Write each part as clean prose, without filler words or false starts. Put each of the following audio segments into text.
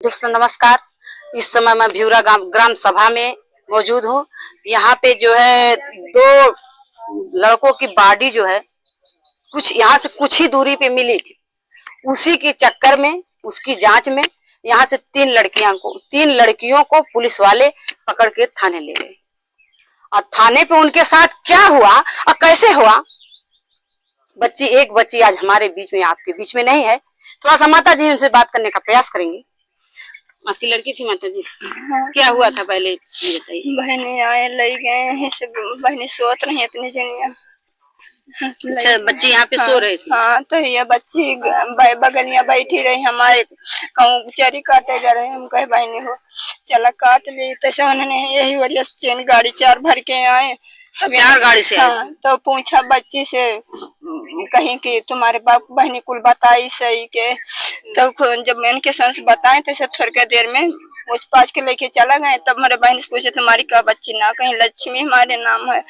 दोस्तों नमस्कार। इस समय मैं भिउरा ग्राम सभा में मौजूद हूँ। यहाँ पे जो है दो लड़कों की बॉडी जो है कुछ यहाँ से कुछ ही दूरी पे मिली थी। उसी के चक्कर में उसकी जांच में यहाँ से तीन लड़कियों को पुलिस वाले पकड़ के थाने ले गए। और थाने पे उनके साथ क्या हुआ और कैसे हुआ, एक बच्ची आज हमारे बीच में, आपके बीच में नहीं है। थोड़ा सा माता जी उनसे बात करने का प्रयास करेंगे। आपकी लड़की थी माता जी? हाँ। क्या हुआ था पहले ये बताइए। बहने आए ले गए हैं, सब बहने सोत रही इतनी जनिया। अच्छा, बच्ची यहाँ पे सो रही थी? हाँ, तो ये बच्ची बगलिया बैठी रही, हमारे कहूँ चरी काटे जा रहे, हम कहे बहनी हो चला काट ली। तो उन्होंने यही वजह से गाड़ी 4 भर के आए। 4 गाड़ी से? हाँ, तो पूछा बच्ची से कहीं कि तुम्हारे बाप बहनी कुल बताई सही के। तो जब मैं उनके संग बताए तो थोड़ी देर में पूछ पाछ के लेके चला गए। तब हमारे बहन से पूछे तुम्हारी क्या बच्ची ना, कहीं लक्ष्मी हमारे नाम है।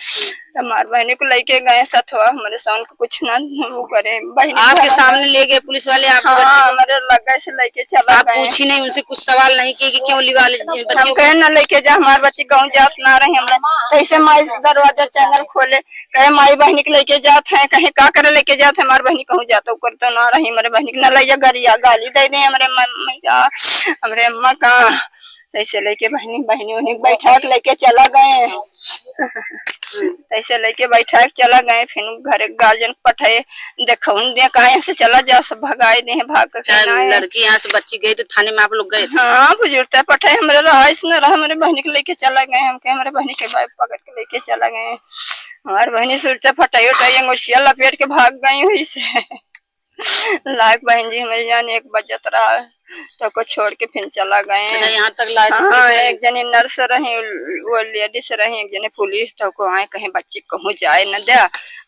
हमारे बहनी को लेके गए सथवा, हमारे सामने को कुछ ना वो करे। आपके सामने ले गए पुलिस वाले? आप हमारे लगा से लेके चला आप पूछी नहीं उनसे, कुछ सवाल नहीं किए कि क्यों लिवा हम कहे ना लेके जा, हमारे बच्ची गाँव जात ना रही। हमने कैसे माई दरवाजा चैनल खोले, कहे माई बहनी के लेके जाते हैं, कहे का करे लेके जाते हैं। हमारे बहनी कहूँ जाता कर तो ना रही। हमारे बहनी के न लैया गरिया गाली दे दे हमारे हमारे अम्मा का। ऐसे लेके बहनी उन्हें बैठा के लेके चला गए। ऐसे लेके बैठा के चला गए। फिर घर गार्जियन पठाए देखो दे कहा से चला जा, सब भगाए दे भाग के। लड़की यहाँ से बच्ची गई तो थाने में आप लोग गए? हाँ, बुजुर्ग पठाए हमारे रहा न रहा, हमारे बहनी के लेके चला गए। हम कहे हमारे बहनी के बाइक पकड़ के लेके चला गए। हमारे बहनी सुरते फटाई उठाई अंगोशिया लपेट के भाग गई हुई से। लाख बहन जी हमारी जान 1 बजत रहा तो को छोड़ के फिर चला गए। यहाँ तक लाए? हाँ, एक जने नर्स रही, वो लेडीज रही, एक जने पुलिस। तो को आए कहीं बच्ची कहूँ जाए न दे,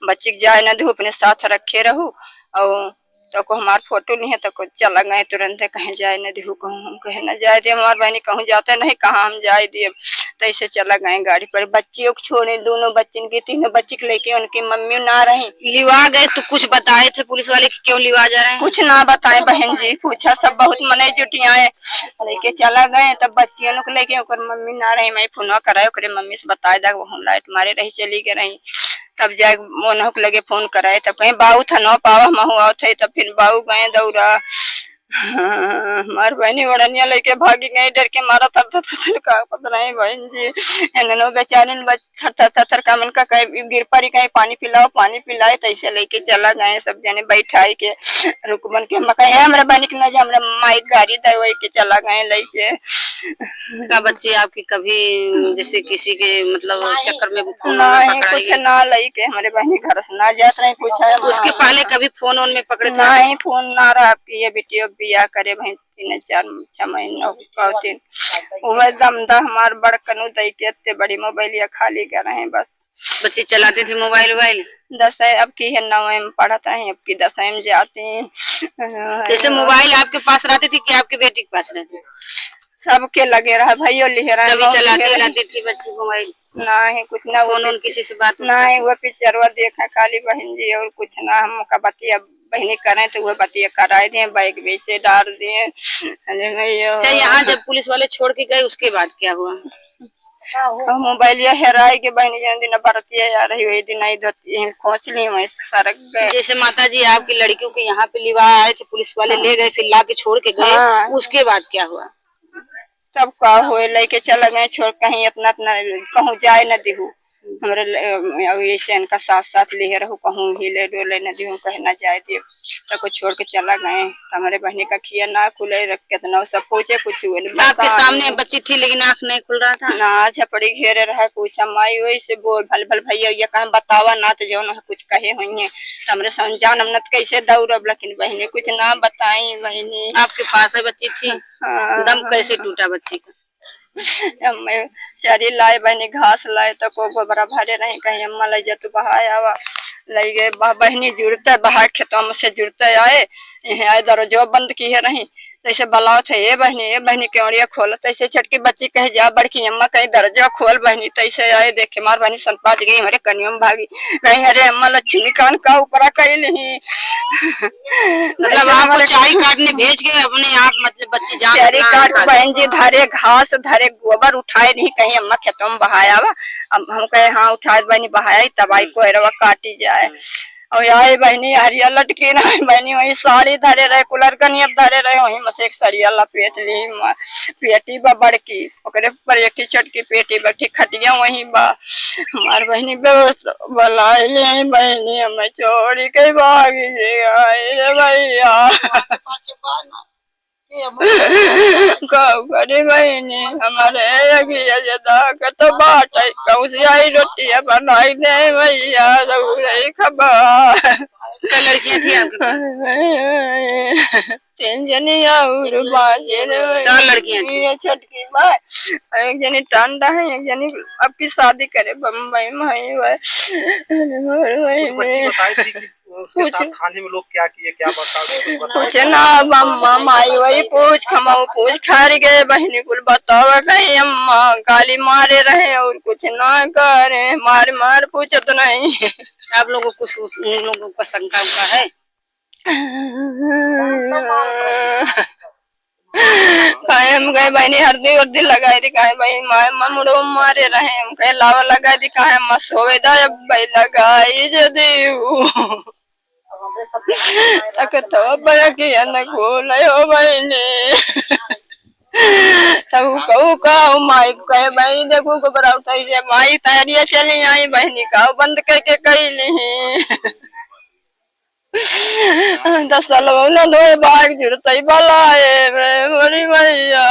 बच्ची जाए न दे, अपने साथ रखे रहू। और तो को हमार फोटो नहीं है तो को चला गए तुरंत, कहीं जाए न दे कहूँ। हम कहे न जाए दे, हमारे बहनी कहूँ जाते नहीं, कहाँ हम जाए दे। तो ऐसे चला गए गाड़ी पर। बच्चियों को छोड़े, दोनों बच्चन की, तीनों बच्ची को लेके उनकी मम्मी ना रही। लिवा गए तो कुछ बताए थे पुलिस वाले कि क्यों लिवा जा रहे हैं? कुछ ना बताए बहन जी, पूछा सब बहुत मने जुटियाए लेके चला गए। तब बच्चियों को लेके ओकर मम्मी ना रही। मैं फोन कराए ओकरे मम्मी से बताए दा वो लाइट मारे रही चली गए रही। तब जाए मोनह के लगे फोन कराए, तब कहीं बाऊ था न पावा महू आओ थे। तब फिर बाऊ गए दौड़ा। हमार बहनी ओढ़निया लेके भागी गई, डर के मारा थर बहन जी। एनो बेचारे थर का मन का कहीं गिर पड़ी, कहीं पानी पिलाओ पानी पिलाए। तो ऐसे लेके चला गए सब जने बैठाई के रुकमन के। मैं कहे हमारे बहनी के न हमारे माई गाड़ी दे के चला गए लेके। का बच्चे आपकी कभी जैसे किसी के मतलब चक्कर में नहीं कुछ ना लेके हमारे बहनी घर से ना जात रही। पूछा उसके पहले कभी फोन में पकड़े? नहीं, फोन ना रहा। आपकी ये बेटियों बिया करे भाई 3-4 महीना वो दमदा हमार बड़ कनु दई के इतने बड़ी मोबाइल या खाली कर रहे हैं बस। बच्चे चलाते थे मोबाइल? 10 अब की है 9वीं में पढ़ता है, अब की 10वीं में जाती है। जैसे मोबाइल आपके पास रहती थी कि आपके बेटी के पास रहती? सबके लगे रहा, भाइयों लिखे रहा। कभी चलाती थी बच्ची मोबाइल? नहीं कुछ ना, फोन किसी से बात नहीं, वो पिक्चर देखा खाली बहन जी, और कुछ ना। हम का बतिया बहनी करें तो वह बतिया कराए दिए, बाइक बेचे डाल दिए। यहाँ जब पुलिस वाले छोड़ के गए उसके बाद क्या हुआ? मोबाइल हेराई के बहनी जन दिन बरतिया आ रही वही दिन खोज ली वही सरक गए। जैसे माता जी आपकी लड़कियों के यहाँ पे लिवा आए थे पुलिस वाले, ले गए, फिर ला के छोड़ के गए। हाँ। उसके बाद क्या हुआ? सब का हुए लेके चला गए छोड़, कहीं इतना कहूँ जाए न दिहू। हमारे ऐसे इनका साथ साथ ले रहू, कहूँ हिले डोले न दिहू, कहे न जाए दे। तो को छोड़ के चला गए। हमारे बहनी का खिया ना खुले रख के ना सब पूछे कुछ हुए। आपके सामने बच्ची थी लेकिन आँख नहीं खुल रहा था ना, झपड़ी घेरे रहा। पूछा माई वही से बोल भल भल भैया ये कहा बतावा ना, तो जो कुछ कहे हुई हमरे समझान हम कैसे दौड़ब। लेकिन बहनी कुछ ना बताई। बहनी आपके पास है बच्ची थी? हाँ। दम कैसे टूटा बच्ची का? चरी लाए बहनी घास लाए तो को गोबरा भरे रही, कहीं अम्मा ले जा तू बहाए आवा ले गए। बहनी जुड़ते बहा खेतों में से जुड़ते आए, यहाँ आए दरवाजा बंद किए रही। तो ऐसे बुलाओ थे ये बहनी क्यों खोल, तो ऐसे छटकी बच्ची कहे जा बड़की अम्मा कहीं दरजा खोल बहनी, तो ऐसे आए देखे मार बहनी सनपा गई हमारे कनियों में भागी कहीं अरे अम्मा लक्ष्मी कान का ऊपर कही नहीं। मतलब आपको चारी काटने भेज के अपने आप मतलब बच्ची जान चारी काट बहन जी धरे घास धरे गोबर उठाए नहीं कहीं अम्मा खेतों में बहाया वा, हम कहे हाँ उठाए बहनी बहाया तब आई कोहरवा काटी जाए। और आए बहनी हरिया लटकी रहे बहनी वही साड़ी धरे रहे कुलर कनियब धरे रहे वही मसे एक सरिया लपेट ली पेटी बा बड़की ओकरे पर एक चटकी पेटी बैठी खटिया वही बा हमार बहनी बुलाए ले बहनी हमें चोरी के भागी रे भैया करे बहनी हमारे तो बाट कौसी आई रोटियां बनाई दे भैया खबर। लड़कियां थी आपके? 3 जनी और बाजे 4 लड़कियां थी। छटकी बात एक जनी टांडा है एक जनी अब की शादी करे बम्बई में कुछ थाने में लोग क्या किए क्या बताओ कुछ ना अम्मा माई वही पूछ खमाऊ पूछ खारी गए बहनी कुल बताओ कहीं अम्मा गाली मारे रहे और कुछ ना करे मार मार पूछत नहीं। आप लोगों को कुछ उन लोगों का शंका उनका है? हम गए बहनी हल्दी उर्दी लगाई थी कहे भाई ममुड़ो मारे रहे हम कहे लावा लगा दी कहे मस होवे दा भाई लगाई जदी तक तो बया न खोलो बहनी तब कहू का माई कहे भाई देखो गोबरा उठाई जे माई तैयारियां चली आई बहनी का बंद करके कही नहीं 10 साल न दो बाग जुड़ता बलाए बड़ी भैया।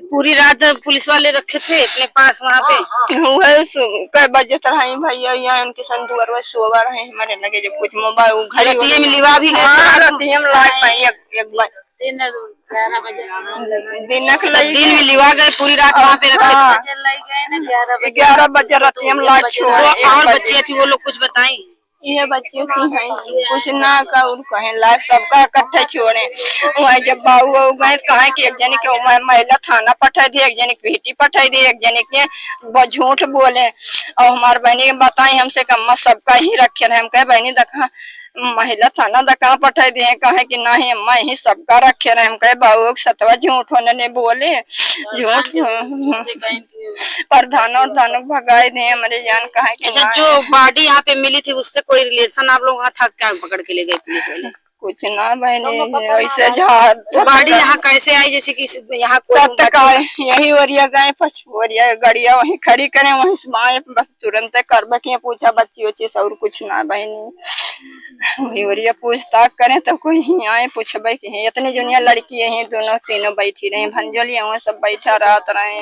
पूरी रात पुलिस वाले रखे थे अपने पास वहाँ पे? कई बजे तरह भैया यहाँ उनके संदूर सोवा रहे हमारे लगे जो कुछ मोबाइल घड़ी में लिवा भी गए हम लाग पाई एक बार दिन में लिवा गए पूरी रात वहाँ पे रखे 11 बजे रात हम लाग छोड़। और बच्चियाँ थी वो लोग कुछ बताई? ये बच्चे थी कुछ ना का कहे लाख सबका इकट्ठे छोड़े वहाँ जब बाबू बाबू गए कहा कि एक जने के महिला थाना पठा दी एक जने की बेटी पठा दी एक जने के झूठ बोले और हमारे बहनी के बताई हमसे कम्मा सबका ही रखे रहे हम कहे बहनी देखा महिला थाना दका पठा दिए कहे कि नहीं अम्मा यही सबका रखे रहे हम कहे बाबू सतवा झूठ होने ने बोले झूठ प्रधान और धान भगाए दिए हमारे जान कहा कि जो बॉडी यहाँ पे मिली थी उससे कोई रिलेशन आप लोग वहाँ था क्या पकड़ के ले गए पुलिस वाले? कुछ ना बहनी ऐसे बॉडी यहाँ कैसे आई जैसे कि यहाँ यही ओरिया गए पछुरिया गाड़िया वही खड़ी करे वही बस तुरंत करब के पूछा बच्ची उच्ची और कुछ ना बहनी वही ओरिया पूछताछ करें तो कोई आए पूछबे कि इतनी जुनिया लड़की है दोनों तीनों बैठी रहे भंजोलिया वहाँ सब बैठा रात रहे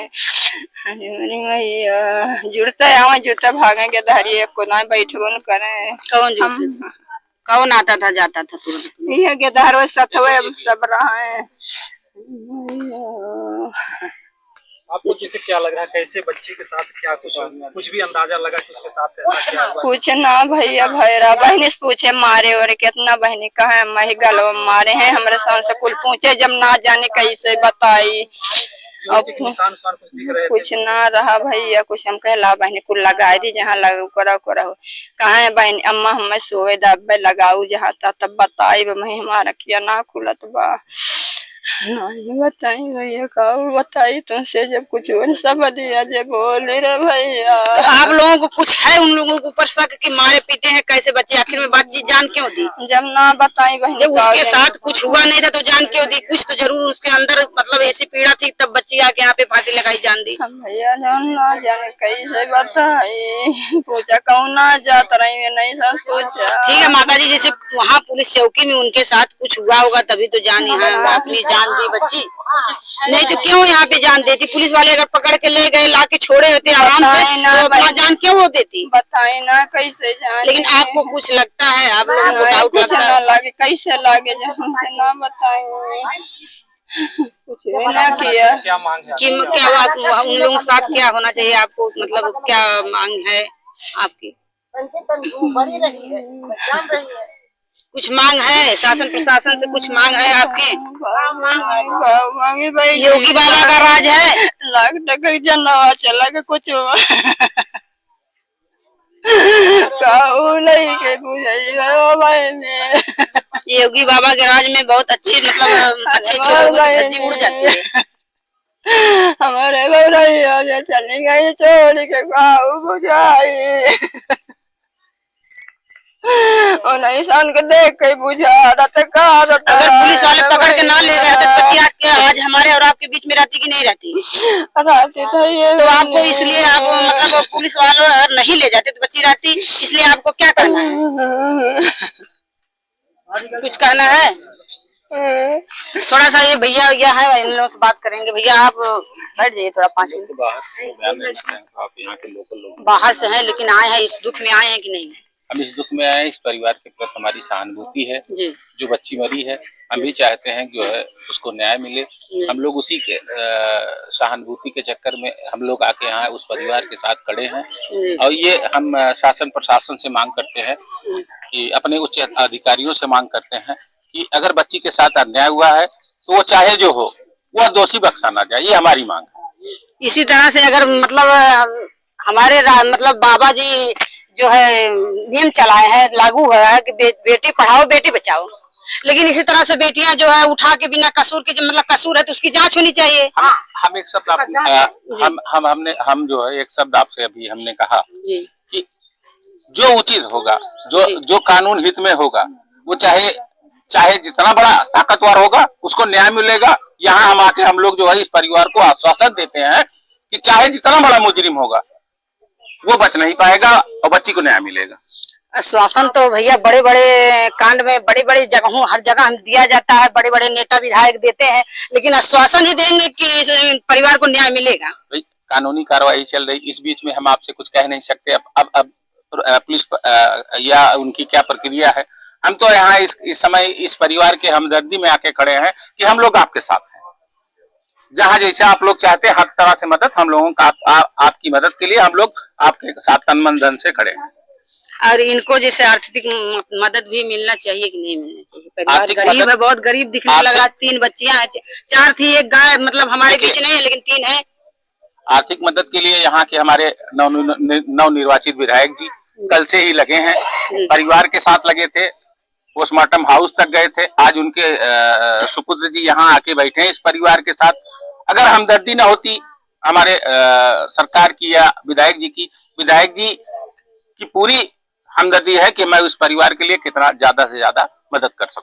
जुड़ते आवे जुड़ते भागेंगे धरिए को ना बैठबो न करे। कौन आता था जाता था तुरंत? ये गेदारो सतवे सब रहा है। आपको किसे क्या लग रहा है कैसे बच्ची के साथ क्या कुछ भी अंदाजा लगा कि उसके साथ ऐसा क्या हुआ? कुछ ना भैया भैरा बहनी से पूछे मारे और कितना बहनी कहा मही गलो मारे हैं हमारे साथ से कुल पूछे जब ना जाने कैसे बताई कुछ ना रहा भैया कुछ हम कहला बहनी कुल लगा दी जहाँ लगा करा कहा है बहनी अम्मा हमें सोए दबे लगाऊ जहाँ था तब बताई मैं हमारा किया ना खुलत बा नहीं बताई भैया का बताई तुमसे जब कुछ सब दिया जब बोले रे भैया। आप लोगों को कुछ है उन लोगों के ऊपर शक कि मारे पीटे हैं कैसे बच्चे आखिर में बातचीत जान क्यों दी? जब ना बताई बहन जब उसके साथ कुछ हुआ नहीं था तो जान क्यों दी? कुछ तो जरूर उसके अंदर मतलब ऐसी पीड़ा थी तब बच्ची आके यहाँ पे फांसी लगाई जान दी। भैया ना जाने कैसे बताई पूछा कौन ना जाता रही नहीं सोचा। ठीक है माता जी जैसे वहाँ पुलिस चौकी में उनके साथ कुछ हुआ होगा तभी तो जान अपनी जान दी बच्ची नहीं तो क्यों यहाँ पे जान देती? पुलिस वाले अगर पकड़ के ले गए ला के छोड़े होते आराम से तो अपना जान क्यों हो देती? बताए ना कैसे जान। लेकिन आपको कुछ लगता है आप लोगों को डाउट लगता है लागे कैसे लागे ना बताए कुछ ना किया। क्या मांग है कि क्या उन लोगों के साथ क्या होना चाहिए आपको मतलब क्या मांग है आपकी? कुछ मांग है शासन प्रशासन से, कुछ मांग है आपकी? मांगी भाई, योगी बाबा का राज है। लाख टका जनवा चला के कुछ नहीं के मैंने। योगी बाबा के राज में बहुत अच्छी मतलब अच्छे अच्छे लोगों की धज्जी उड़ जाती है। हमारे भैया चली गई छोड़ के बुझाई और नहीं सन के देख के बुझा रहा। अगर पुलिस वाले पकड़ के ना ले गए तो बच्ची आज हमारे और आपके बीच में रहती कि नहीं रहती? रहती तो आपको इसलिए आप मतलब पुलिस वाले नहीं ले जाते तो बच्ची रहती, इसलिए आपको क्या करना है? कुछ कहना है? थोड़ा सा ये भैया है, इन लोगों से बात करेंगे। भैया आप बैठ जाइए थोड़ा 5 मिनट। आप यहाँ के लोकल लोग बाहर से हैं लेकिन आए हैं, इस दुख में आए हैं कि नहीं? हम इस दुख में आए, इस परिवार के प्रति हमारी सहानुभूति है जी। जो बच्ची मरी है हम भी चाहते हैं जो है उसको न्याय मिले। हम लोग उसी के सहानुभूति के चक्कर में हम लोग आके यहाँ उस परिवार के साथ खड़े हैं और ये हम शासन प्रशासन से मांग करते हैं कि अपने उच्च अधिकारियों से मांग करते हैं कि अगर बच्ची के साथ अन्याय हुआ है तो वो चाहे जो हो वह दोषी बख्शा ना जाए, ये हमारी मांग है। इसी तरह से अगर मतलब हमारे मतलब बाबा जी जो है नियम चलाए हैं, लागू है कि बेटी पढ़ाओ बेटी बचाओ, लेकिन इसी तरह से बेटियां जो है उठा के बिना कसूर के, जो मतलब कसूर है तो उसकी जांच होनी चाहिए। हम एक शब्द हम जो है एक शब्द आपसे अभी हमने कहा कि जो उचित होगा, जो कानून हित में होगा, वो चाहे जितना बड़ा ताकतवर होगा उसको न्याय मिलेगा। यहाँ हम आके हम लोग जो है इस परिवार को आश्वासन देते हैं कि चाहे जितना बड़ा मुजरिम होगा वो बच नहीं पाएगा और बच्ची को न्याय मिलेगा। आश्वासन तो भैया बड़े बड़े कांड में बड़ी बड़ी जगहों हर जगह हम दिया जाता है, बड़े बड़े नेता विधायक देते हैं, लेकिन आश्वासन ही देंगे कि इस परिवार को न्याय मिलेगा? कानूनी कार्रवाई चल रही, इस बीच में हम आपसे कुछ कह नहीं सकते। अब पुलिस या उनकी क्या प्रक्रिया है, हम तो यहाँ इस समय इस परिवार के हमदर्दी में आके खड़े हैं कि हम लोग आपके साथ हैं। जहाँ जैसे आप लोग चाहते हैं हर तरह से मदद हम लोगों का आपकी मदद के लिए हम लोग आपके साथ तन मन धन से खड़े हैं। और इनको जैसे आर्थिक मदद भी मिलना चाहिए कि नहीं मिलना चाहिए? परिवार गरीब है, बहुत गरीब दिखने लगा। 3 बच्चियां हैं, 4 थी, एक गाय, मतलब हमारे बीच नहीं है लेकिन 3 है। आर्थिक मदद के लिए यहाँ के हमारे नवनिर्वाचित विधायक जी कल से ही लगे हैं, परिवार के साथ लगे थे, पोस्टमार्टम हाउस तक गए थे। आज उनके सुपुत्र जी यहाँ आके बैठे हैं इस परिवार के साथ। अगर हमदर्दी न होती हमारे सरकार की या विधायक जी की पूरी हमदर्दी है कि मैं उस परिवार के लिए कितना ज्यादा से ज्यादा मदद कर सकूं।